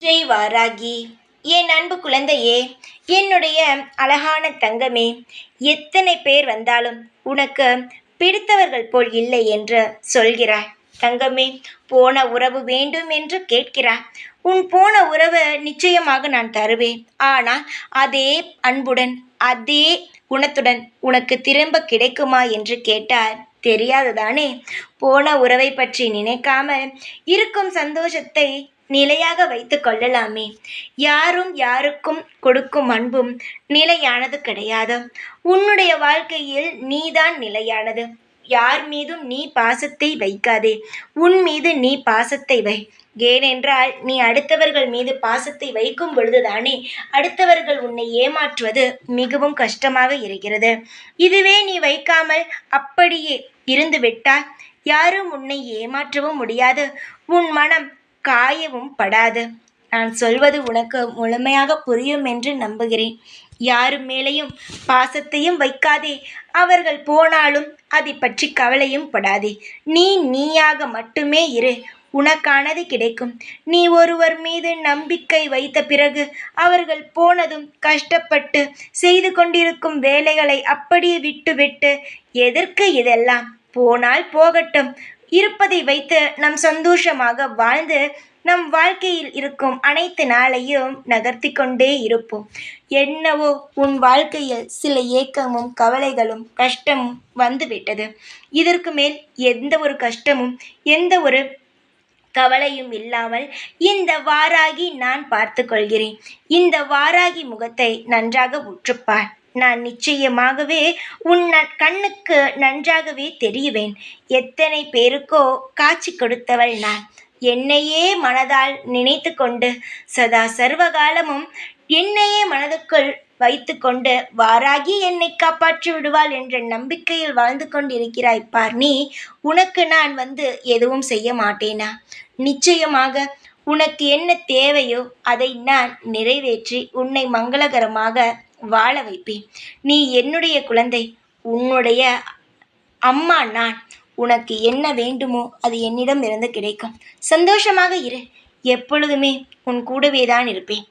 ஜெய் வாராகி. என் அன்பு குழந்தையே, என்னுடைய அழகான தங்கமே, எத்தனை பேர் வந்தாலும் உனக்கு பிடித்தவர்கள் போல் இல்லை என்று சொல்கிறாய். தங்கமே, போன உறவு வேண்டும் என்று கேட்கிறாய். உன் போன உறவு நிச்சயமாக நான் தருவேன். ஆனால் அதே அன்புடன் அதே குணத்துடன் உனக்கு திரும்ப கிடைக்குமா என்று கேட்டால் தெரியாதுதானே. போன உறவை பற்றி நினைக்காமல் இருக்கும் சந்தோஷத்தை நிலையாக வைத்து கொள்ளலாமே. யாரும் யாருக்கும் கொடுக்கும் அன்பும் நிலையானது கிடையாது. உன்னுடைய வாழ்க்கையில் நீதான் நிலையானது. யார் மீதும் நீ பாசத்தை வைக்காதே. உன் மீது நீ பாசத்தை வை. ஏனென்றால் நீ அடுத்தவர்கள் மீது பாசத்தை வைக்கும் பொழுதுதானே அடுத்தவர்கள் உன்னை ஏமாற்றுவது மிகவும் கஷ்டமாக இருக்கிறது. இதுவே நீ வைக்காமல் அப்படியே இருந்து விட்டால் யாரும் உன்னை ஏமாற்றவும் முடியாது. உன் மனம் காயவும் படாது. நான் சொல்வது உனக்கு முழுமையாக புரியும் என்று நம்புகிறேன். யாரு மேலேயும் பாசத்தையும் வைக்காதே. அவர்கள் போனாலும் அதை பற்றி கவலையும் படாதே. நீ நீயாக மட்டுமே இரு. உனக்கானது கிடைக்கும். நீ ஒருவர் மீது நம்பிக்கை வைத்த பிறகு அவர்கள் போனதும் கஷ்டப்பட்டு செய்து கொண்டிருக்கும் வேலைகளை அப்படியே விட்டுவிட்டு எதற்கு இதெல்லாம்? போனால் போகட்டும். இருப்பதை வைத்து நம் சந்தோஷமாக வாழ்ந்து நம் வாழ்க்கையில் இருக்கும் அனைத்து நாளையும் நகர்த்தி கொண்டே இருப்போம். என்னவோ உன் வாழ்க்கையில் சில ஏக்கமும் கவலைகளும் கஷ்டமும் வந்துவிட்டது. இதற்கு மேல் எந்த ஒரு கஷ்டமும் எந்த ஒரு கவலையும் இல்லாமல் இந்த வாராகி நான் பார்த்து கொள்கிறேன். இந்த வாராகி முகத்தை நன்றாக உற்றுப்பார். நான் நிச்சயமாகவே உன் கண்ணுக்கு நன்றாகவே தெரியுவேன். எத்தனை பேருக்கோ காட்சி கொடுத்தவள் நான். என்னையே மனதால் நினைத்து கொண்டு சதா சர்வகாலமும் என்னையே மனதுக்குள் வைத்து கொண்டு வாராகி என்னை காப்பாற்றி விடுவாள் என்ற நம்பிக்கையில் வாழ்ந்து கொண்டிருக்கிறாய் பார். நீ உனக்கு நான் எதுவும் செய்ய மாட்டேனா? நிச்சயமாக உனக்கு என்ன தேவையோ அதை நான் நிறைவேற்றி உன்னை மங்களகரமாக வாழ வைப்பேன். நீ என்னுடைய குழந்தை. உன்னுடைய அம்மா நான். உனக்கு என்ன வேண்டுமோ அது என்னிடம் இருந்து கிடைக்கும். சந்தோஷமாக இரு. எப்பொழுதுமே உன் கூடவே தான் இருப்பேன்.